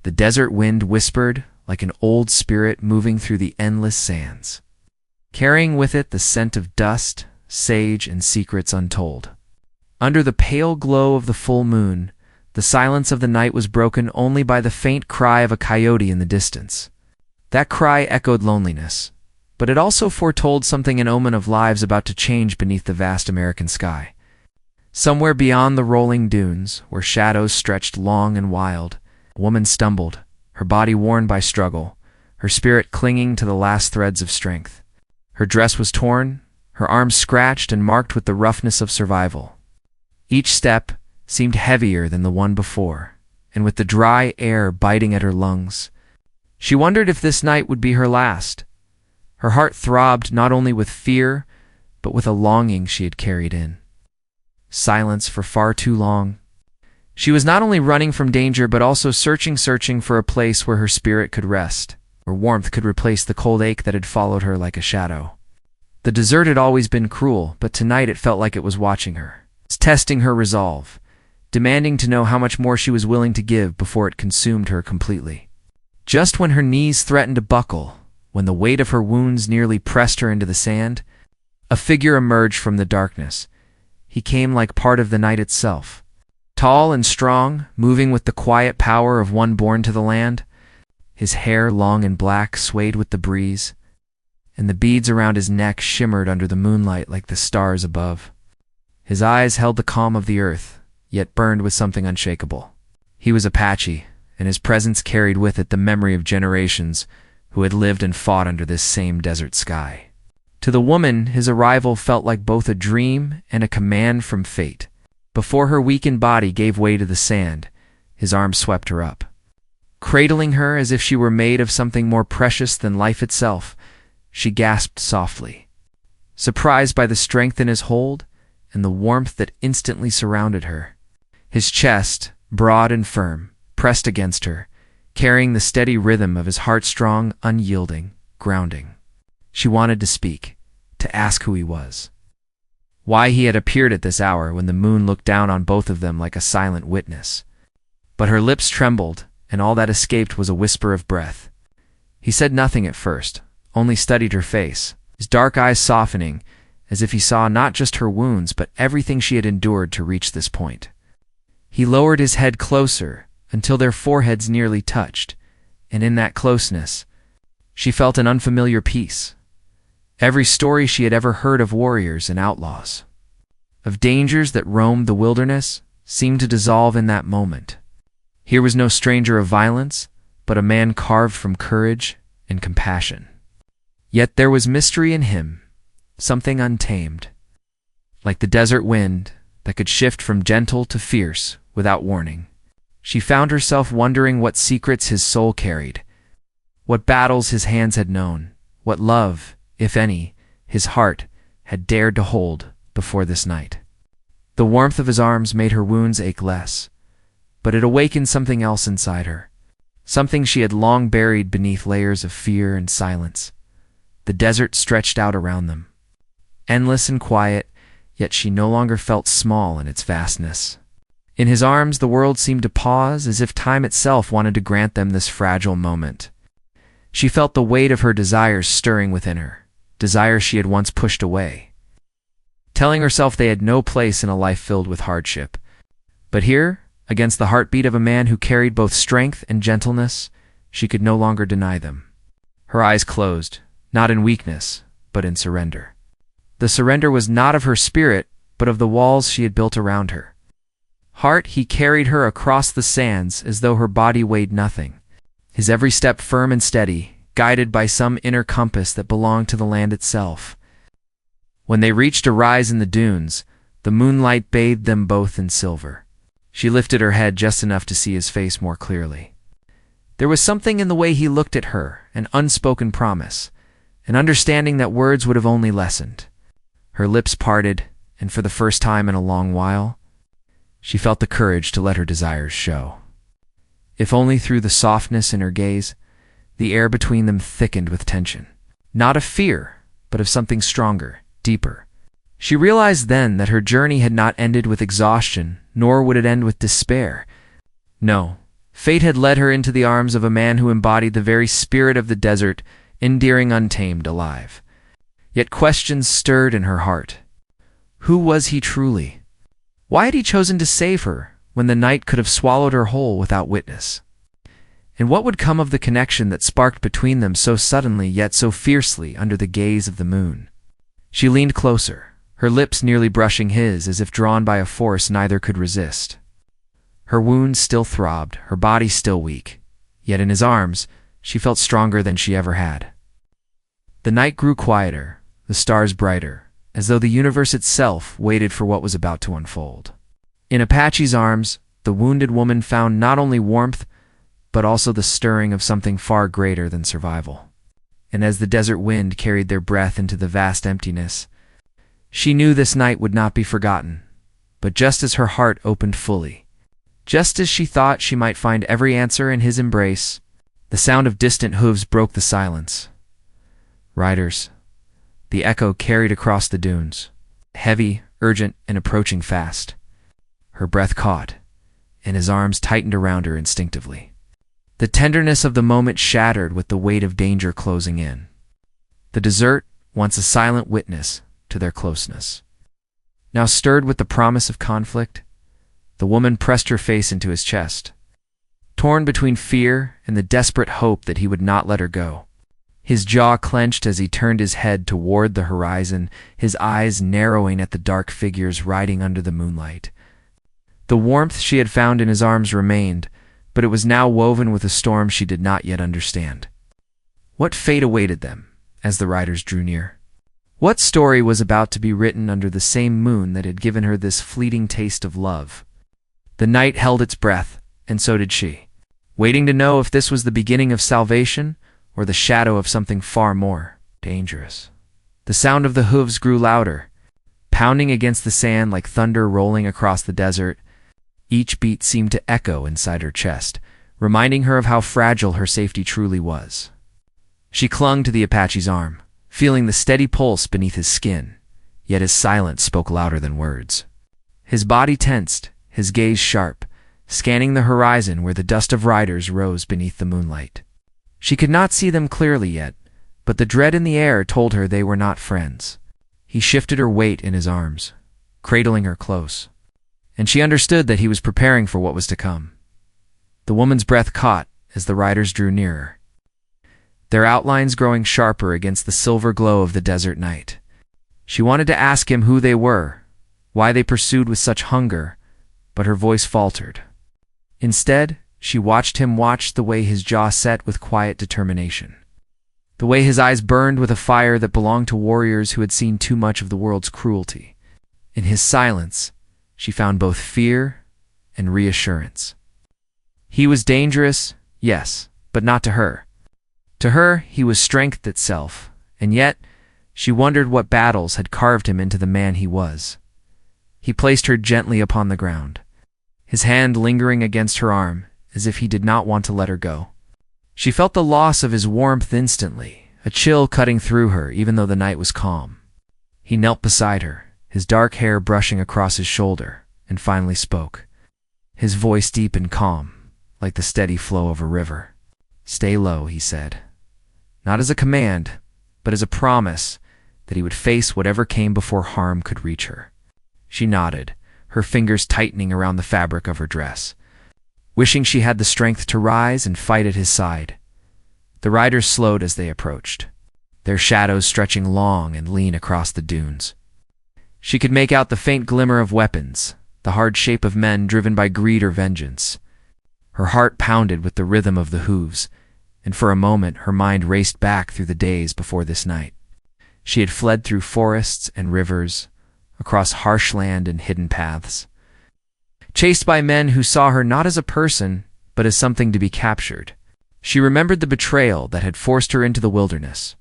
The desert wind whispered like an old spirit moving through the endless sands, carrying with it the scent of dust, sage, and secrets untold. Under the pale glow of the full moon, the silence of the night was broken only by the faint cry of a coyote in the distance. That cry echoed loneliness, but it also foretold something, an omen of lives about to change beneath the vast American sky. Somewhere beyond the rolling dunes, where shadows stretched long and wild, a woman stumbled, her body worn by struggle, her spirit clinging to the last threads of strength. Her dress was torn, her arms scratched and marked with the roughness of survival. Each step seemed heavier than the one before, and with the dry air biting at her lungs, she wondered if this night would be her last. Her heart throbbed not only with fear, but with a longing she had carried in silence for far too long. She was not only running from danger, but also searching for a place where her spirit could rest, where warmth could replace the cold ache that had followed her like a shadow. The desert had always been cruel, but tonight it felt like it was watching her, testing her resolve, demanding to know how much more she was willing to give before it consumed her completely. Just when her knees threatened to buckle, when the weight of her wounds nearly pressed her into the sand, a figure emerged from the darkness. He came like part of the night itself. Tall and strong, moving with the quiet power of one born to the land, his hair long and black swayed with the breeze, and the beads around his neck shimmered under the moonlight like the stars above. His eyes held the calm of the earth, yet burned with something unshakable. He was Apache, and his presence carried with it the memory of generations who had lived and fought under this same desert sky. To the woman, his arrival felt like both a dream and a command from fate. Before her weakened body gave way to the sand, his arms swept her up. Cradling her as if she were made of something more precious than life itself, she gasped softly, surprised by the strength in his hold and the warmth that instantly surrounded her. His chest, broad and firm, pressed against her, carrying the steady rhythm of his heart-strong, unyielding grounding. She wanted to speak, to ask who he was, why he had appeared at this hour when the moon looked down on both of them like a silent witness. But her lips trembled, and all that escaped was a whisper of breath. He said nothing at first, only studied her face, his dark eyes softening, as if he saw not just her wounds but everything she had endured to reach this point. He lowered his head closer until their foreheads nearly touched, and in that closeness, she felt an unfamiliar peace. Every story she had ever heard of warriors and outlaws, of dangers that roamed the wilderness, seemed to dissolve in that moment. Here was no stranger of violence, but a man carved from courage and compassion. Yet there was mystery in him, something untamed, like the desert wind that could shift from gentle to fierce without warning. She found herself wondering what secrets his soul carried, what battles his hands had known, what love, if any, his heart had dared to hold before this night. The warmth of his arms made her wounds ache less, but it awakened something else inside her, something she had long buried beneath layers of fear and silence. The desert stretched out around them, endless and quiet, yet she no longer felt small in its vastness. In his arms, the world seemed to pause, as if time itself wanted to grant them this fragile moment. She felt the weight of her desires stirring within her, desires she had once pushed away, telling herself they had no place in a life filled with hardship. But here, against the heartbeat of a man who carried both strength and gentleness, she could no longer deny them. Her eyes closed, not in weakness, but in surrender. The surrender was not of her spirit, but of the walls she had built around her. Heart, he carried her across the sands as though her body weighed nothing, his every step firm and steady, guided by some inner compass that belonged to the land itself. When they reached a rise in the dunes, the moonlight bathed them both in silver. She lifted her head just enough to see his face more clearly. There was something in the way he looked at her, an unspoken promise, an understanding that words would have only lessened. Her lips parted, and for the first time in a long while, she felt the courage to let her desires show. If only through the softness in her gaze, the air between them thickened with tension. Not of fear, but of something stronger, deeper. She realized then that her journey had not ended with exhaustion, nor would it end with despair. No, Fate had led her into the arms of a man who embodied the very spirit of the desert, endearing, untamed, alive. Yet questions stirred in her heart. Who was he truly? Why had he chosen to save her when the night could have swallowed her whole without witness? And what would come of the connection that sparked between them so suddenly yet so fiercely under the gaze of the moon? She leaned closer, her lips nearly brushing his as if drawn by a force neither could resist. Her wounds still throbbed, her body still weak, yet in his arms she felt stronger than she ever had. The night grew quieter, the stars brighter, as though the universe itself waited for what was about to unfold. In Apache's arms, the wounded woman found not only warmth, but also the stirring of something far greater than survival. And as the desert wind carried their breath into the vast emptiness, she knew this night would not be forgotten. But just as her heart opened fully, just as she thought she might find every answer in his embrace, the sound of distant hooves broke the silence. Riders. The echo carried across the dunes, heavy, urgent, and approaching fast. Her breath caught, and his arms tightened around her instinctively. The tenderness of the moment shattered with the weight of danger closing in. The desert, once a silent witness to their closeness, now stirred with the promise of conflict. The woman pressed her face into his chest, torn between fear and the desperate hope that he would not let her go. His jaw clenched as he turned his head toward the horizon, his eyes narrowing at the dark figures riding under the moonlight. The warmth she had found in his arms remained, but it was now woven with a storm she did not yet understand. What fate awaited them as the riders drew near? What story was about to be written under the same moon that had given her this fleeting taste of love? The night held its breath, and so did she, waiting to know if this was the beginning of salvation or the shadow of something far more dangerous. The sound of the hooves grew louder, pounding against the sand like thunder rolling across the desert. Each beat seemed to echo inside her chest, reminding her of how fragile her safety truly was. She clung to the Apache's arm, feeling the steady pulse beneath his skin, yet his silence spoke louder than words. His body tensed, his gaze sharp, scanning the horizon where the dust of riders rose beneath the moonlight. She could not see them clearly yet, but the dread in the air told her they were not friends. He shifted her weight in his arms, cradling her close, and she understood that he was preparing for what was to come. The woman's breath caught as the riders drew nearer, their outlines growing sharper against the silver glow of the desert night. She wanted to ask him who they were, why they pursued with such hunger, but her voice faltered. Instead, she watched him, watched the way his jaw set with quiet determination, the way his eyes burned with a fire that belonged to warriors who had seen too much of the world's cruelty. In his silence, she found both fear and reassurance. He was dangerous, yes, but not to her. To her, he was strength itself, and yet she wondered what battles had carved him into the man he was. He placed her gently upon the ground, his hand lingering against her arm, as if he did not want to let her go. She felt the loss of his warmth instantly, a chill cutting through her even though the night was calm. He knelt beside her, his dark hair brushing across his shoulder, and finally spoke, his voice deep and calm, like the steady flow of a river. "Stay low," he said, not as a command, but as a promise that he would face whatever came before harm could reach her. She nodded, her fingers tightening around the fabric of her dress, wishing she had the strength to rise and fight at his side. The riders slowed as they approached, their shadows stretching long and lean across the dunes. She could make out the faint glimmer of weapons, the hard shape of men driven by greed or vengeance. Her heart pounded with the rhythm of the hooves, and for a moment her mind raced back through the days before this night. She had fled through forests and rivers, across harsh land and hidden paths, chased by men who saw her not as a person, but as something to be captured. She remembered the betrayal that had forced her into the wilderness,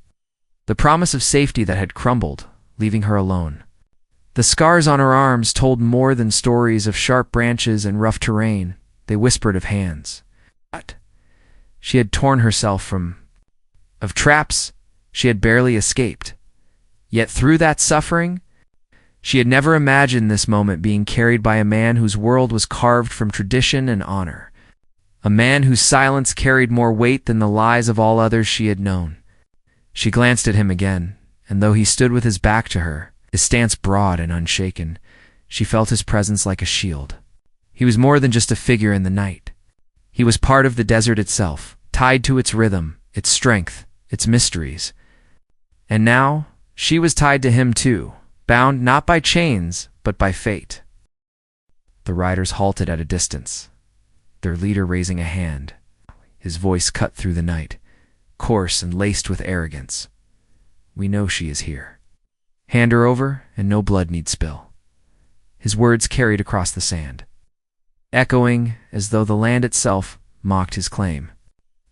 the promise of safety that had crumbled, leaving her alone. The scars on her arms told more than stories of sharp branches and rough terrain. They whispered of hands. But she had torn herself of traps she had barely escaped. Yet through that suffering, she had never imagined this moment being carried by a man whose world was carved from tradition and honor, a man whose silence carried more weight than the lies of all others she had known. She glanced at him again, and though he stood with his back to her, his stance broad and unshaken, she felt his presence like a shield. He was more than just a figure in the night. He was part of the desert itself, tied to its rhythm, its strength, its mysteries. And now, she was tied to him too, bound not by chains, but by fate. The riders halted at a distance, their leader raising a hand. His voice cut through the night, coarse and laced with arrogance. "We know she is here. Hand her over, and no blood need spill." His words carried across the sand, echoing as though the land itself mocked his claim.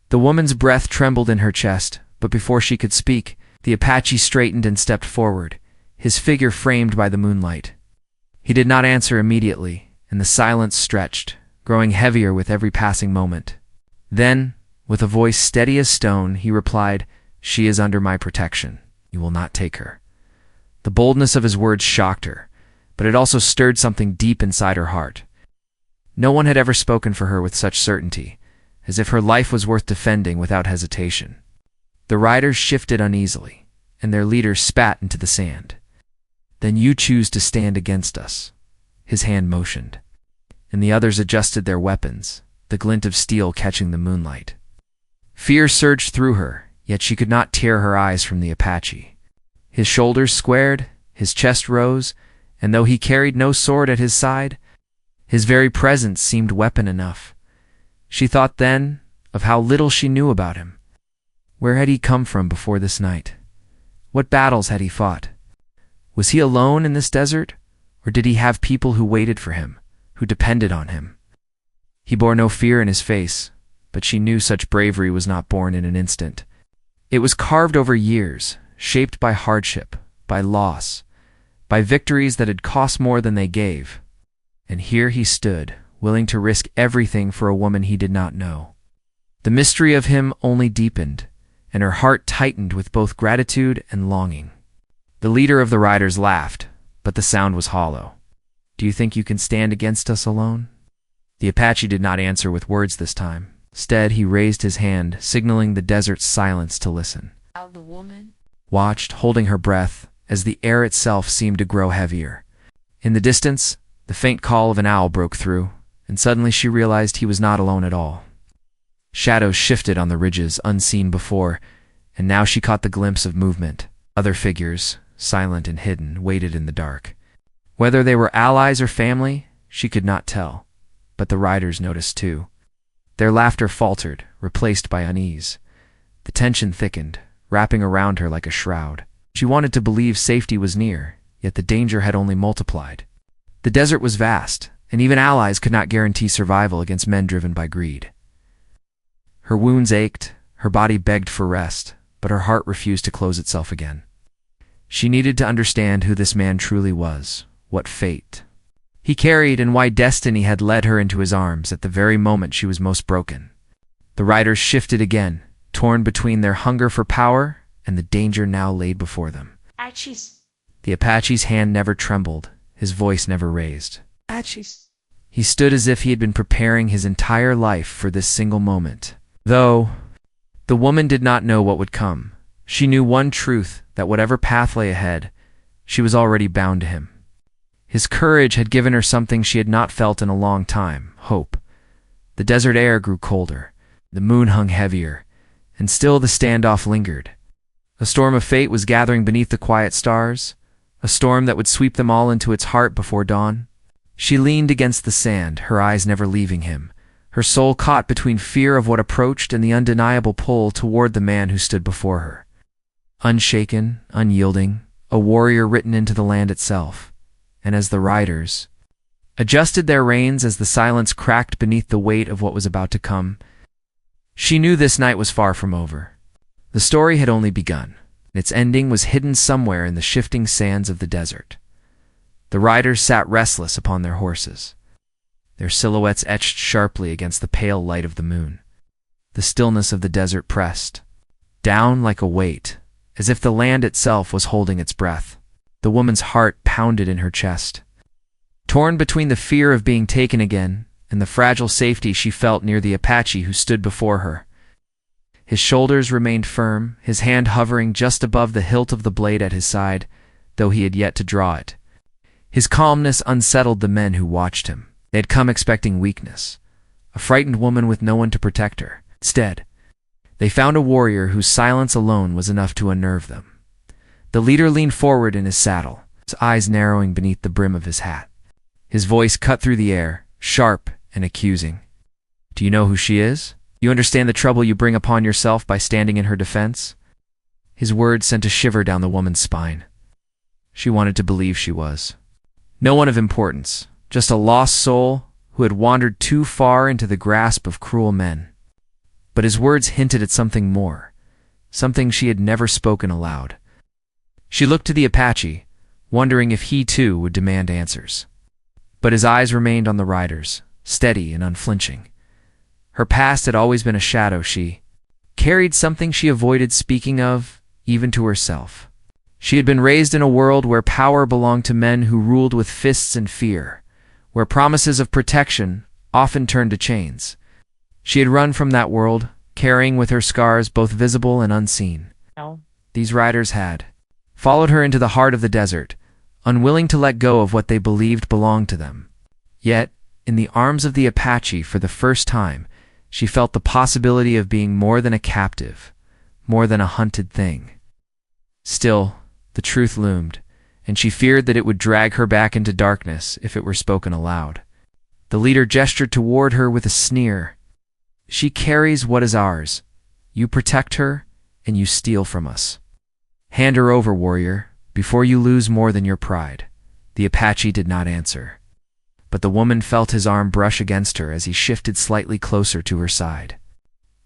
The woman's breath trembled in her chest, but before she could speak, the Apache straightened and stepped forward, his figure framed by the moonlight. He did not answer immediately, and the silence stretched, growing heavier with every passing moment. Then, with a voice steady as stone, he replied, "She is under my protection. You will not take her." The boldness of his words shocked her, but it also stirred something deep inside her heart. No one had ever spoken for her with such certainty, as if her life was worth defending without hesitation. The riders shifted uneasily, and their leader spat into the sand. "Then you choose to stand against us," his hand motioned, and the others adjusted their weapons, the glint of steel catching the moonlight. Fear surged through her, yet she could not tear her eyes from the Apache. His shoulders squared, his chest rose, and though he carried no sword at his side, his very presence seemed weapon enough. She thought then of how little she knew about him. Where had he come from before this night? What battles had he fought? Was he alone in this desert, or did he have people who waited for him, who depended on him? He bore no fear in his face, but she knew such bravery was not born in an instant. It was carved over years, shaped by hardship, by loss, by victories that had cost more than they gave. And here he stood, willing to risk everything for a woman he did not know. The mystery of him only deepened, and her heart tightened with both gratitude and longing. The leader of the riders laughed, but the sound was hollow. "Do you think you can stand against us alone?" The Apache did not answer with words this time. Instead, he raised his hand, signaling the desert's silence to listen. The woman Watched, holding her breath, as the air itself seemed to grow heavier. In the distance, the faint call of an owl broke through, and suddenly she realized he was not alone at all. Shadows shifted on the ridges, unseen before, and now she caught the glimpse of movement. Other figures, silent and hidden, waited in the dark. Whether they were allies or family, she could not tell, but the riders noticed too. Their laughter faltered, replaced by unease. The tension thickened, wrapping around her like a shroud. She wanted to believe safety was near, yet the danger had only multiplied. The desert was vast, and even allies could not guarantee survival against men driven by greed. Her wounds ached, her body begged for rest, but her heart refused to close itself again. She needed to understand who this man truly was, what fate he carried, and why destiny had led her into his arms at the very moment she was most broken. The riders shifted again, torn between their hunger for power and the danger now laid before them. Apaches. The Apache's hand never trembled, his voice never raised. Apaches. He stood as if he had been preparing his entire life for this single moment. Though the woman did not know what would come, she knew one truth, that whatever path lay ahead, she was already bound to him. His courage had given her something she had not felt in a long time, hope. The desert air grew colder, the moon hung heavier, and still the standoff lingered. A storm of fate was gathering beneath the quiet stars, a storm that would sweep them all into its heart before dawn. She leaned against the sand, her eyes never leaving him, her soul caught between fear of what approached and the undeniable pull toward the man who stood before her. Unshaken, unyielding, a warrior written into the land itself. And as the riders adjusted their reins as the silence cracked beneath the weight of what was about to come, she knew this night was far from over. The story had only begun, and its ending was hidden somewhere in the shifting sands of the desert. The riders sat restless upon their horses, their silhouettes etched sharply against the pale light of the moon. The stillness of the desert pressed down like a weight, as if the land itself was holding its breath. The woman's heart pounded in her chest, torn between the fear of being taken again and the fragile safety she felt near the Apache who stood before her. His shoulders remained firm, his hand hovering just above the hilt of the blade at his side, though he had yet to draw it. His calmness unsettled the men who watched him. They had come expecting weakness, a frightened woman with no one to protect her. Instead, they found a warrior whose silence alone was enough to unnerve them. The leader leaned forward in his saddle, his eyes narrowing beneath the brim of his hat. His voice cut through the air, sharp and accusing. "Do you know who she is? You understand the trouble you bring upon yourself by standing in her defense?" His words sent a shiver down the woman's spine. She wanted to believe she was. No one of importance, just a lost soul who had wandered too far into the grasp of cruel men. But his words hinted at something more, something she had never spoken aloud. She looked to the Apache, wondering if he too would demand answers. But his eyes remained on the riders, steady and unflinching. Her past had always been a shadow she carried, something she avoided speaking of, even to herself. She had been raised in a world where power belonged to men who ruled with fists and fear, where promises of protection often turned to chains. She had run from that world, carrying with her scars both visible and unseen. No. These riders had followed her into the heart of the desert, unwilling to let go of what they believed belonged to them. Yet, in the arms of the Apache, for the first time, she felt the possibility of being more than a captive, more than a hunted thing. Still, the truth loomed, and she feared that it would drag her back into darkness if it were spoken aloud. The leader gestured toward her with a sneer. "She carries what is ours. You protect her, and you steal from us. Hand her over, warrior, before you lose more than your pride." The Apache did not answer, but the woman felt his arm brush against her as he shifted slightly closer to her side.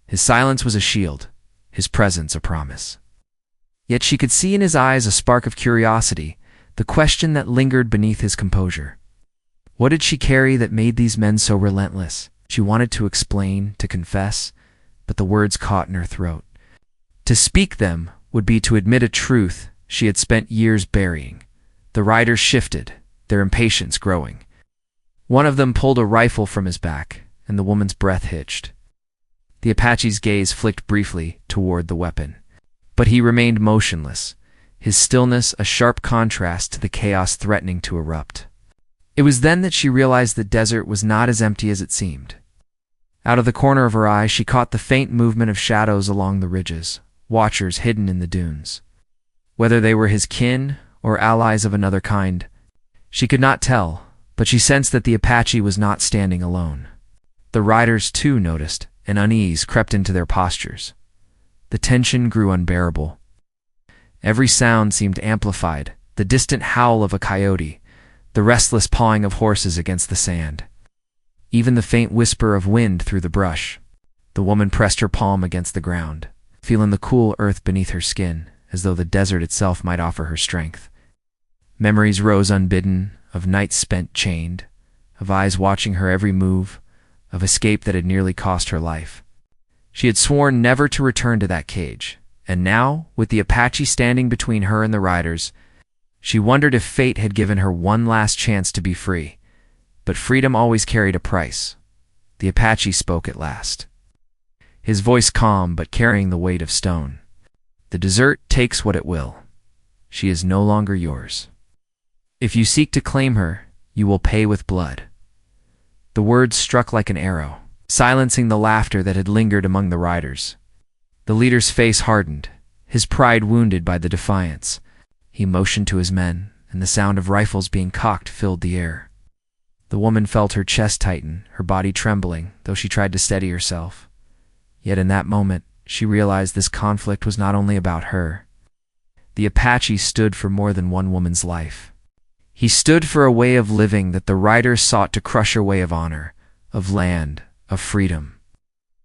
His silence was a shield, his presence a promise. Yet she could see in his eyes a spark of curiosity, the question that lingered beneath his composure. What did she carry that made these men so relentless? She wanted to explain, to confess, but the words caught in her throat. To speak them would be to admit a truth she had spent years burying. The riders shifted, their impatience growing. One of them pulled a rifle from his back, and the woman's breath hitched. The Apache's gaze flicked briefly toward the weapon, but he remained motionless, his stillness a sharp contrast to the chaos threatening to erupt. It was then that she realized the desert was not as empty as it seemed. Out of the corner of her eye, she caught the faint movement of shadows along the ridges, watchers hidden in the dunes. Whether they were his kin or allies of another kind, she could not tell, but she sensed that the Apache was not standing alone. The riders, too, noticed, and unease crept into their postures. The tension grew unbearable. Every sound seemed amplified, the distant howl of a coyote, the restless pawing of horses against the sand. Even the faint whisper of wind through the brush. The woman pressed her palm against the ground, feeling the cool earth beneath her skin, as though the desert itself might offer her strength. Memories rose unbidden, of nights spent chained, of eyes watching her every move, of escape that had nearly cost her life. She had sworn never to return to that cage, and now, with the Apache standing between her and the riders, she wondered if fate had given her one last chance to be free. But freedom always carried a price. The Apache spoke at last, his voice calm but carrying the weight of stone. "The desert takes what it will. She is no longer yours. If you seek to claim her, you will pay with blood." The words struck like an arrow, silencing the laughter that had lingered among the riders. The leader's face hardened, his pride wounded by the defiance. He motioned to his men, and the sound of rifles being cocked filled the air. The woman felt her chest tighten, her body trembling, though she tried to steady herself. Yet in that moment, she realized this conflict was not only about her. The Apache stood for more than one woman's life. He stood for a way of living that the riders sought to crush her way of honor, of land, of freedom.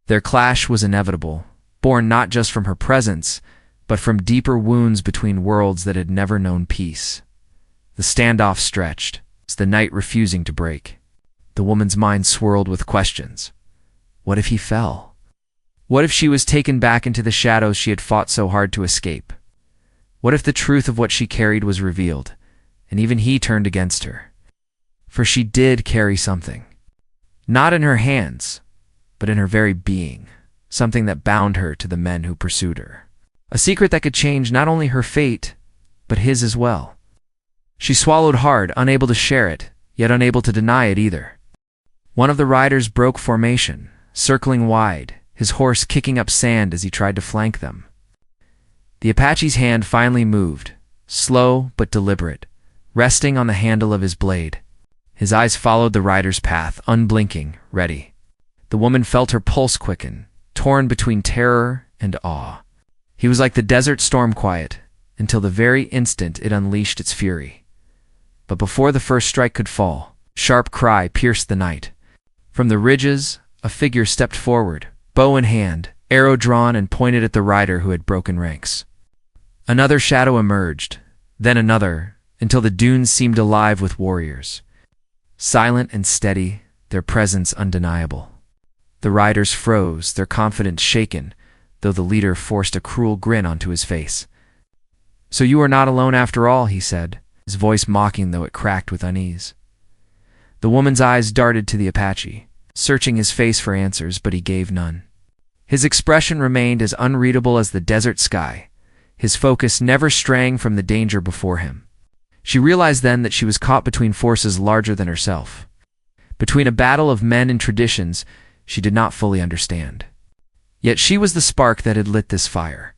Their clash was inevitable, born not just from her presence, but from deeper wounds between worlds that had never known peace. The standoff stretched, the night refusing to break. The woman's mind swirled with questions. What if he fell? What if she was taken back into the shadows she had fought so hard to escape? What if the truth of what she carried was revealed, and even he turned against her? For she did carry something. not in her hands, but in her very being, something that bound her to the men who pursued her. A secret that could change not only her fate, but his as well. She swallowed hard, unable to share it, yet unable to deny it either. One of the riders broke formation, circling wide, his horse kicking up sand as he tried to flank them. The Apache's hand finally moved, slow but deliberate, resting on the handle of his blade. His eyes followed the rider's path, unblinking, ready. The woman felt her pulse quicken, torn between terror and awe. He was like the desert storm quiet, until the very instant it unleashed its fury. But before the first strike could fall, a sharp cry pierced the night. From the ridges, a figure stepped forward, bow in hand, arrow drawn and pointed at the rider who had broken ranks. Another shadow emerged, then another, until the dunes seemed alive with warriors. Silent and steady, their presence undeniable. The riders froze, their confidence shaken, though the leader forced a cruel grin onto his face. "So you are not alone after all," he said, his voice mocking though it cracked with unease. The woman's eyes darted to the Apache, searching his face for answers, but he gave none. His expression remained as unreadable as the desert sky, his focus never straying from the danger before him. She realized then that she was caught between forces larger than herself, between a battle of men and traditions she did not fully understand. Yet she was the spark that had lit this fire,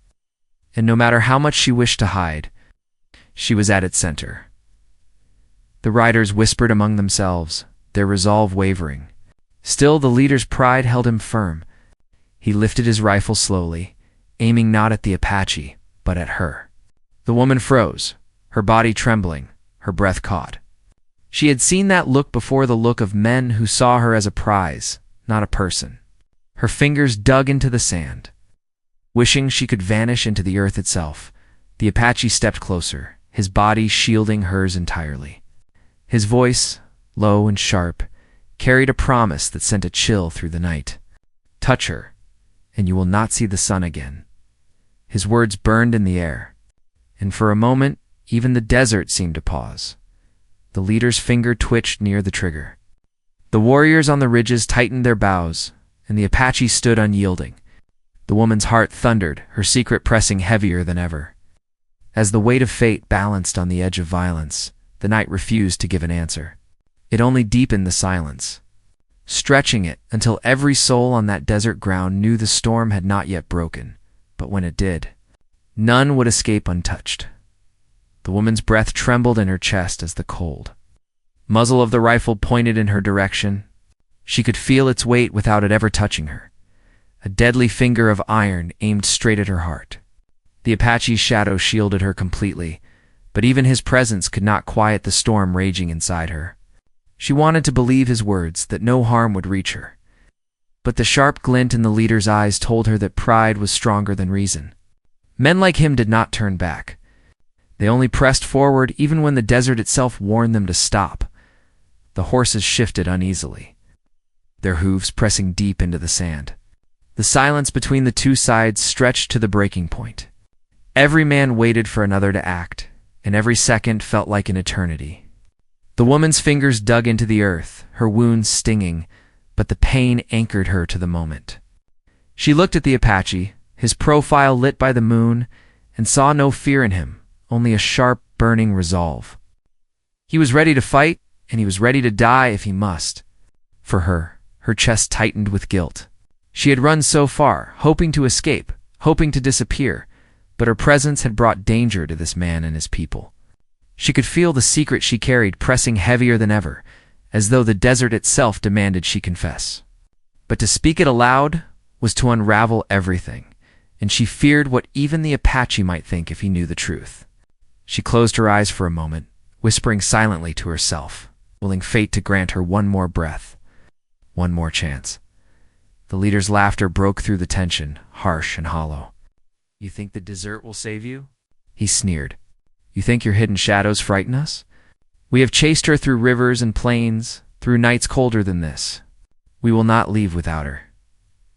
and no matter how much she wished to hide, she was at its center. The riders whispered among themselves, their resolve wavering. Still, the leader's pride held him firm. He lifted his rifle slowly, aiming not at the Apache, but at her. The woman froze, her body trembling, her breath caught. She had seen that look before, the look of men who saw her as a prize, not a person. Her fingers dug into the sand. Wishing she could vanish into the earth itself, the Apache stepped closer, his body shielding hers entirely. His voice, low and sharp, carried a promise that sent a chill through the night. "Touch her, and you will not see the sun again." His words burned in the air, and for a moment, even the desert seemed to pause. The leader's finger twitched near the trigger. The warriors on the ridges tightened their bows, and the Apache stood unyielding. The woman's heart thundered, her secret pressing heavier than ever. As the weight of fate balanced on the edge of violence, the night refused to give an answer. It only deepened the silence, stretching it until every soul on that desert ground knew the storm had not yet broken. But when it did, none would escape untouched. The woman's breath trembled in her chest as the cold muzzle of the rifle pointed in her direction. She could feel its weight without it ever touching her. A deadly finger of iron aimed straight at her heart. The Apache's shadow shielded her completely, but even his presence could not quiet the storm raging inside her. She wanted to believe his words, that no harm would reach her. But the sharp glint in the leader's eyes told her that pride was stronger than reason. Men like him did not turn back. They only pressed forward even when the desert itself warned them to stop. The horses shifted uneasily, their hooves pressing deep into the sand. The silence between the two sides stretched to the breaking point. Every man waited for another to act, and every second felt like an eternity. The woman's fingers dug into the earth, her wounds stinging, but the pain anchored her to the moment. She looked at the Apache, his profile lit by the moon, and saw no fear in him, only a sharp, burning resolve. He was ready to fight, and he was ready to die if he must. For her chest tightened with guilt. She had run so far, hoping to escape, hoping to disappear, but her presence had brought danger to this man and his people. She could feel the secret she carried pressing heavier than ever, as though the desert itself demanded she confess. But to speak it aloud was to unravel everything, and she feared what even the Apache might think if he knew the truth. She closed her eyes for a moment, whispering silently to herself, willing fate to grant her one more breath, one more chance. The leader's laughter broke through the tension, harsh and hollow. "You think the desert will save you?" he sneered. "You think your hidden shadows frighten us? We have chased her through rivers and plains, through nights colder than this. We will not leave without her."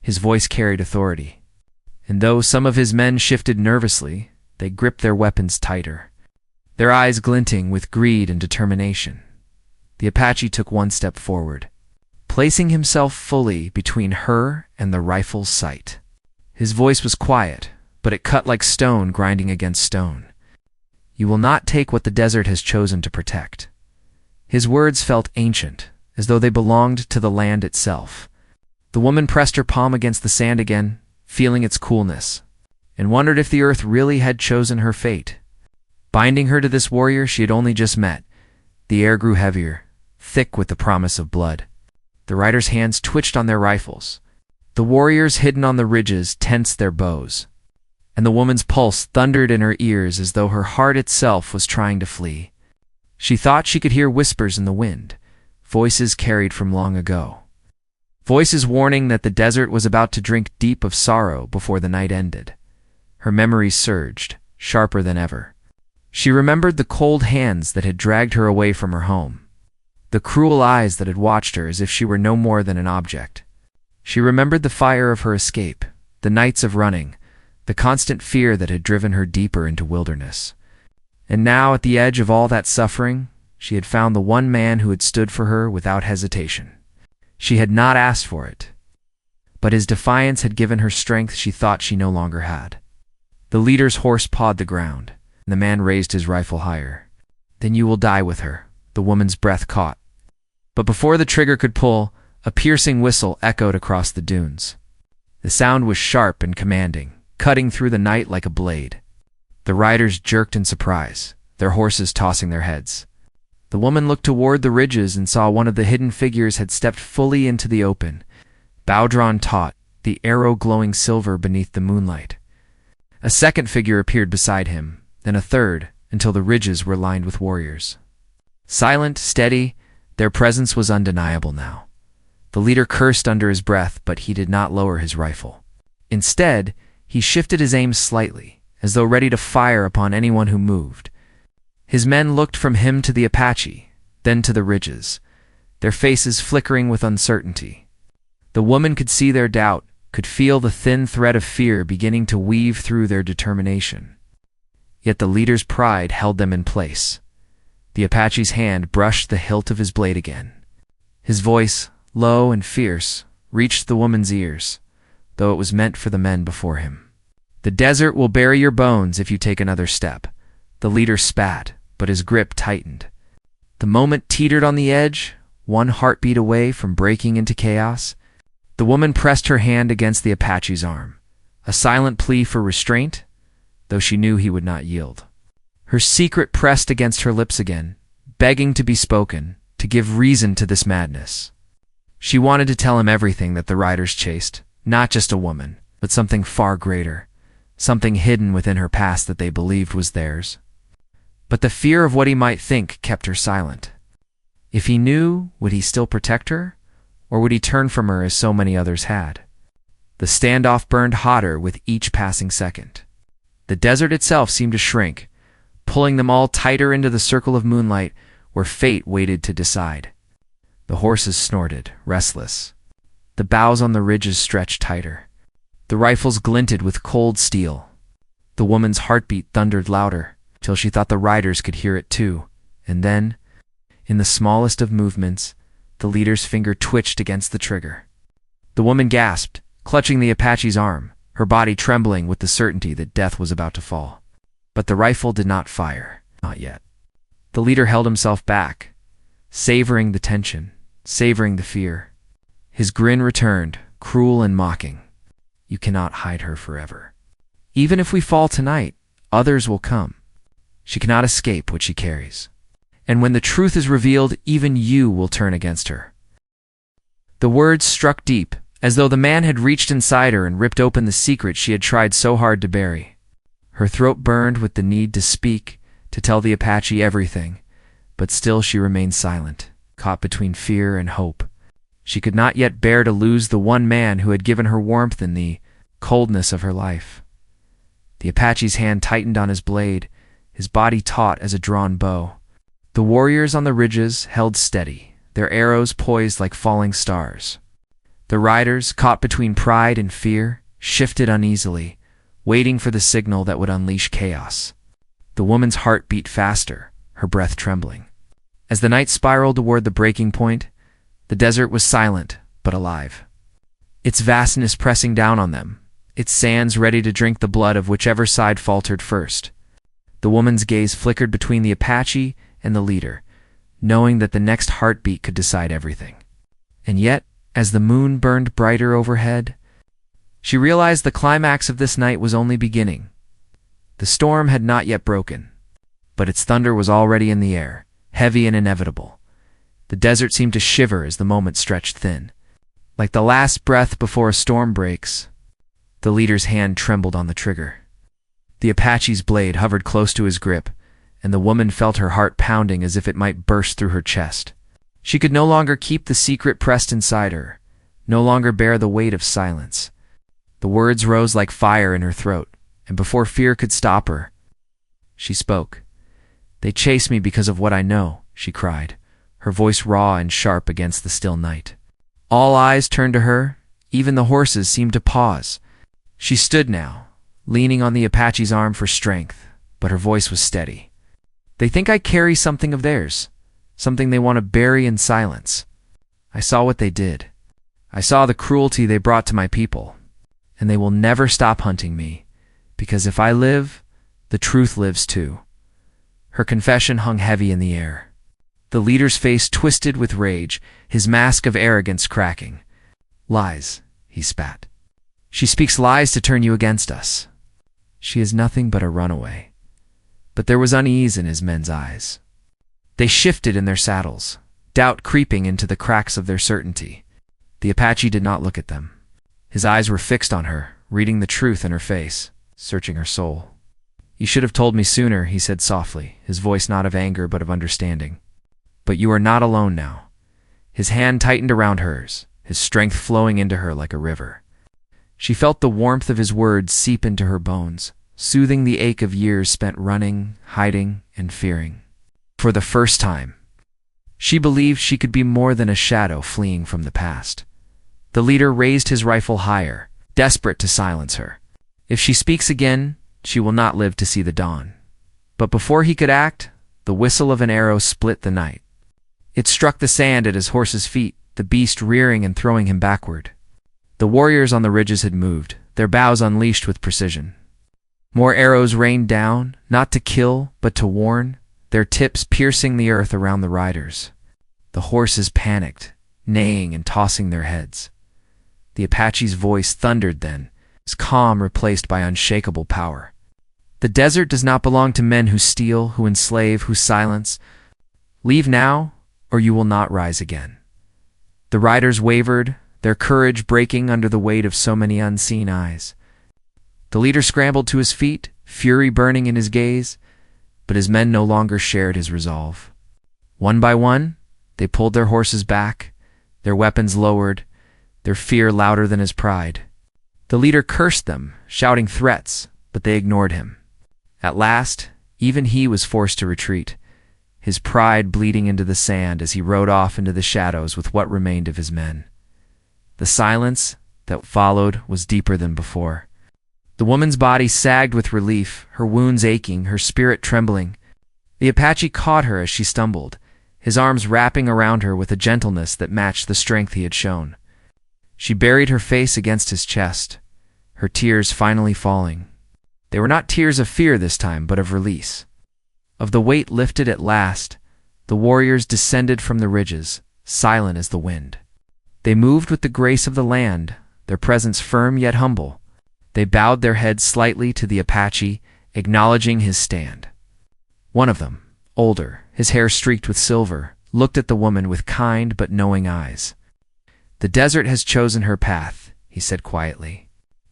His voice carried authority, and though some of his men shifted nervously, they gripped their weapons tighter, their eyes glinting with greed and determination. The Apache took one step forward. placing himself fully between her and the rifle's sight. His voice was quiet, but it cut like stone grinding against stone. "You will not take what the desert has chosen to protect." His words felt ancient, as though they belonged to the land itself. The woman pressed her palm against the sand again, feeling its coolness, and wondered if the earth really had chosen her fate. Binding her to this warrior she had only just met, the air grew heavier, thick with the promise of blood. The riders' hands twitched on their rifles. The warriors hidden on the ridges tensed their bows, and the woman's pulse thundered in her ears as though her heart itself was trying to flee. She thought she could hear whispers in the wind, voices carried from long ago. Voices warning that the desert was about to drink deep of sorrow before the night ended. Her memories surged, sharper than ever. She remembered the cold hands that had dragged her away from her home, the cruel eyes that had watched her as if she were no more than an object. She remembered the fire of her escape, the nights of running, the constant fear that had driven her deeper into wilderness. And now, at the edge of all that suffering, she had found the one man who had stood for her without hesitation. She had not asked for it, but his defiance had given her strength she thought she no longer had. The leader's horse pawed the ground, and the man raised his rifle higher. "Then you will die with her," the woman's breath caught. But before the trigger could pull, a piercing whistle echoed across the dunes. The sound was sharp and commanding, cutting through the night like a blade. The riders jerked in surprise, their horses tossing their heads. The woman looked toward the ridges and saw one of the hidden figures had stepped fully into the open, bow drawn taut, the arrow glowing silver beneath the moonlight. A second figure appeared beside him, then a third, until the ridges were lined with warriors. Silent, steady, their presence was undeniable now. The leader cursed under his breath, but he did not lower his rifle. Instead, he shifted his aim slightly, as though ready to fire upon anyone who moved. His men looked from him to the Apache, then to the ridges, their faces flickering with uncertainty. The woman could see their doubt, could feel the thin thread of fear beginning to weave through their determination. Yet the leader's pride held them in place. The Apache's hand brushed the hilt of his blade again. His voice, low and fierce, reached the woman's ears, though it was meant for the men before him. "The desert will bury your bones if you take another step." The leader spat, but his grip tightened. The moment teetered on the edge, one heartbeat away from breaking into chaos. The woman pressed her hand against the Apache's arm, a silent plea for restraint, though she knew he would not yield. Her secret pressed against her lips again, begging to be spoken, to give reason to this madness. She wanted to tell him everything that the riders chased, not just a woman, but something far greater, something hidden within her past that they believed was theirs. But the fear of what he might think kept her silent. If he knew, would he still protect her, or would he turn from her as so many others had? The standoff burned hotter with each passing second. The desert itself seemed to shrink, pulling them all tighter into the circle of moonlight where fate waited to decide. The horses snorted, restless. The boughs on the ridges stretched tighter. The rifles glinted with cold steel. The woman's heartbeat thundered louder, till she thought the riders could hear it too, and then, in the smallest of movements, the leader's finger twitched against the trigger. The woman gasped, clutching the Apache's arm, her body trembling with the certainty that death was about to fall. But the rifle did not fire, not yet. The leader held himself back, savoring the tension, savoring the fear. His grin returned, cruel and mocking. "You cannot hide her forever. Even if we fall tonight, others will come. She cannot escape what she carries. And when the truth is revealed, even you will turn against her." The words struck deep, as though the man had reached inside her and ripped open the secret she had tried so hard to bury. Her throat burned with the need to speak, to tell the Apache everything, but still she remained silent, caught between fear and hope. She could not yet bear to lose the one man who had given her warmth in the coldness of her life. The Apache's hand tightened on his blade, his body taut as a drawn bow. The warriors on the ridges held steady, their arrows poised like falling stars. The riders, caught between pride and fear, shifted uneasily, waiting for the signal that would unleash chaos. The woman's heart beat faster, her breath trembling. As the night spiraled toward the breaking point, The desert was silent, but alive. Its vastness pressing down on them, its sands ready to drink the blood of whichever side faltered first. The woman's gaze flickered between the Apache and the leader, knowing that the next heartbeat could decide everything. And yet, as the moon burned brighter overhead, she realized the climax of this night was only beginning. The storm had not yet broken, but its thunder was already in the air, heavy and inevitable. The desert seemed to shiver as the moment stretched thin. Like the last breath before a storm breaks, the leader's hand trembled on the trigger. The Apache's blade hovered close to his grip, and the woman felt her heart pounding as if it might burst through her chest. She could no longer keep the secret pressed inside her, no longer bear the weight of silence. The words rose like fire in her throat, and before fear could stop her, she spoke. "They chase me because of what I know," she cried, her voice raw and sharp against the still night. All eyes turned to her, even the horses seemed to pause. She stood now, leaning on the Apache's arm for strength, but her voice was steady. "They think I carry something of theirs, something they want to bury in silence. I saw what they did. I saw the cruelty they brought to my people, and they will never stop hunting me, because if I live, the truth lives too." Her confession hung heavy in the air. The leader's face twisted with rage, his mask of arrogance cracking. "Lies," he spat. "She speaks lies to turn you against us. She is nothing but a runaway." But there was unease in his men's eyes. They shifted in their saddles, doubt creeping into the cracks of their certainty. The Apache did not look at them. His eyes were fixed on her, reading the truth in her face, searching her soul. "You should have told me sooner," he said softly, his voice not of anger but of understanding. "But you are not alone now." His hand tightened around hers, his strength flowing into her like a river. She felt the warmth of his words seep into her bones, soothing the ache of years spent running, hiding, and fearing. For the first time, she believed she could be more than a shadow fleeing from the past. The leader raised his rifle higher, desperate to silence her. If she speaks again, she will not live to see the dawn. But before he could act, the whistle of an arrow split the night. It struck the sand at his horse's feet, the beast rearing and throwing him backward. The warriors on the ridges had moved, their bows unleashed with precision. More arrows rained down, not to kill, but to warn, their tips piercing the earth around the riders. The horses panicked, neighing and tossing their heads. The Apache's voice thundered then, his calm replaced by unshakable power. "The desert does not belong to men who steal, who enslave, who silence. Leave now, or you will not rise again." The riders wavered, their courage breaking under the weight of so many unseen eyes. The leader scrambled to his feet, fury burning in his gaze, but his men no longer shared his resolve. One by one, they pulled their horses back, their weapons lowered, their fear louder than his pride. The leader cursed them, shouting threats, but they ignored him. At last, even he was forced to retreat, his pride bleeding into the sand as he rode off into the shadows with what remained of his men. The silence that followed was deeper than before. The woman's body sagged with relief, her wounds aching, her spirit trembling. The Apache caught her as she stumbled, his arms wrapping around her with a gentleness that matched the strength he had shown. She buried her face against his chest, her tears finally falling. They were not tears of fear this time, but of release. Of the weight lifted at last, the warriors descended from the ridges, silent as the wind. They moved with the grace of the land, their presence firm yet humble. They bowed their heads slightly to the Apache, acknowledging his stand. One of them, older, his hair streaked with silver, looked at the woman with kind but knowing eyes. "The desert has chosen her path," he said quietly,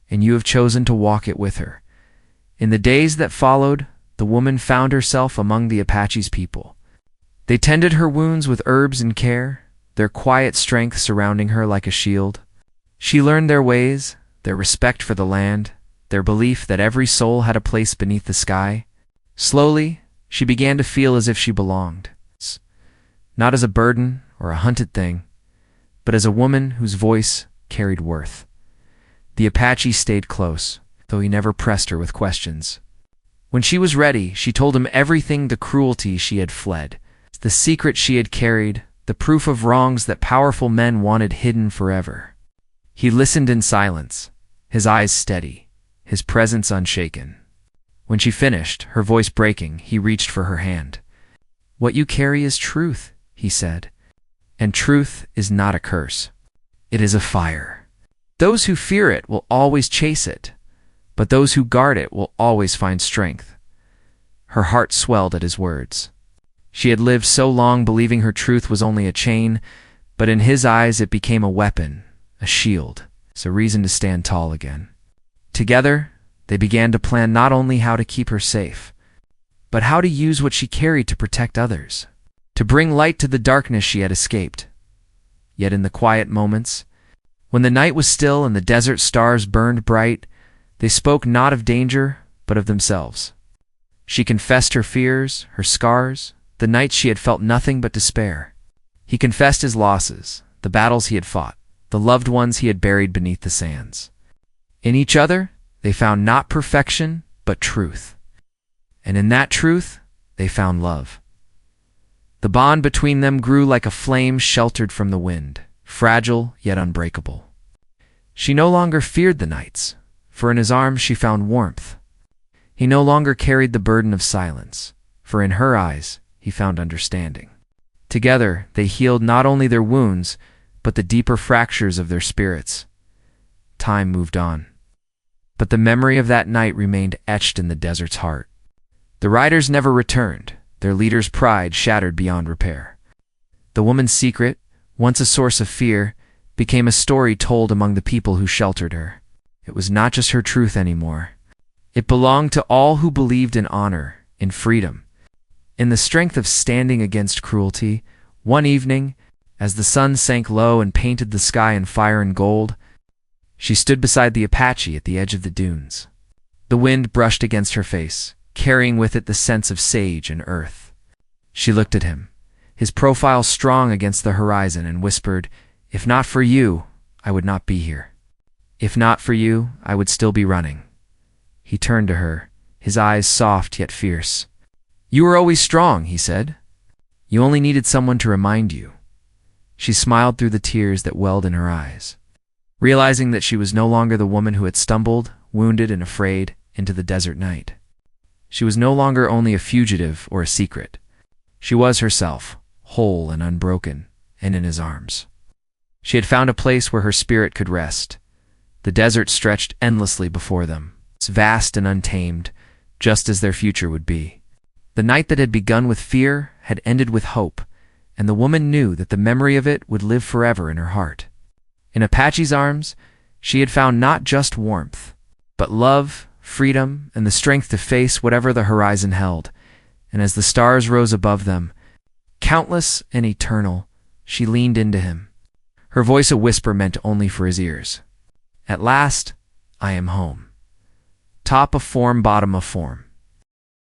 "and you have chosen to walk it with her." In the days that followed, the woman found herself among the Apache's people. They tended her wounds with herbs and care, their quiet strength surrounding her like a shield. She learned their ways, their respect for the land, their belief that every soul had a place beneath the sky. Slowly, she began to feel as if she belonged, not as a burden or a hunted thing, but as a woman whose voice carried worth. The Apache stayed close, though he never pressed her with questions. When she was ready, she told him everything, the cruelty she had fled, the secret she had carried, the proof of wrongs that powerful men wanted hidden forever. He listened in silence, his eyes steady, his presence unshaken. When she finished, her voice breaking, he reached for her hand. "What you carry is truth," he said, "and truth is not a curse. It is a fire. Those who fear it will always chase it, but those who guard it will always find strength." Her heart swelled at his words. She had lived so long believing her truth was only a chain, but in his eyes it became a weapon, a shield, a reason to stand tall again. Together, they began to plan not only how to keep her safe, but how to use what she carried to protect others, to bring light to the darkness she had escaped. Yet in the quiet moments, when the night was still and the desert stars burned bright, they spoke not of danger, but of themselves. She confessed her fears, her scars, the nights she had felt nothing but despair. He confessed his losses, the battles he had fought, the loved ones he had buried beneath the sands. In each other, they found not perfection, but truth. And in that truth, they found love. The bond between them grew like a flame sheltered from the wind, fragile yet unbreakable. She no longer feared the nights, for in his arms she found warmth. He no longer carried the burden of silence, for in her eyes he found understanding. Together, they healed not only their wounds, but the deeper fractures of their spirits. Time moved on, but the memory of that night remained etched in the desert's heart. The riders never returned, their leader's pride shattered beyond repair. The woman's secret, once a source of fear, became a story told among the people who sheltered her. It was not just her truth anymore. It belonged to all who believed in honor, in freedom, in the strength of standing against cruelty. One evening, as the sun sank low and painted the sky in fire and gold, she stood beside the Apache at the edge of the dunes. The wind brushed against her face, carrying with it the sense of sage and earth. She looked at him, his profile strong against the horizon, and whispered, "If not for you, I would not be here. If not for you, I would still be running." He turned to her, his eyes soft yet fierce. "You were always strong," he said. "You only needed someone to remind you." She smiled through the tears that welled in her eyes, realizing that she was no longer the woman who had stumbled, wounded and afraid, into the desert night. She was no longer only a fugitive or a secret. She was herself, whole and unbroken, and in his arms. She had found a place where her spirit could rest. The desert stretched endlessly before them, vast and untamed, just as their future would be. The night that had begun with fear had ended with hope, and the woman knew that the memory of it would live forever in her heart. In Apache's arms, she had found not just warmth, but love, freedom, and the strength to face whatever the horizon held. And as the stars rose above them, countless and eternal, she leaned into him, her voice a whisper meant only for his ears. "At last, I am home. Top of form, bottom of form.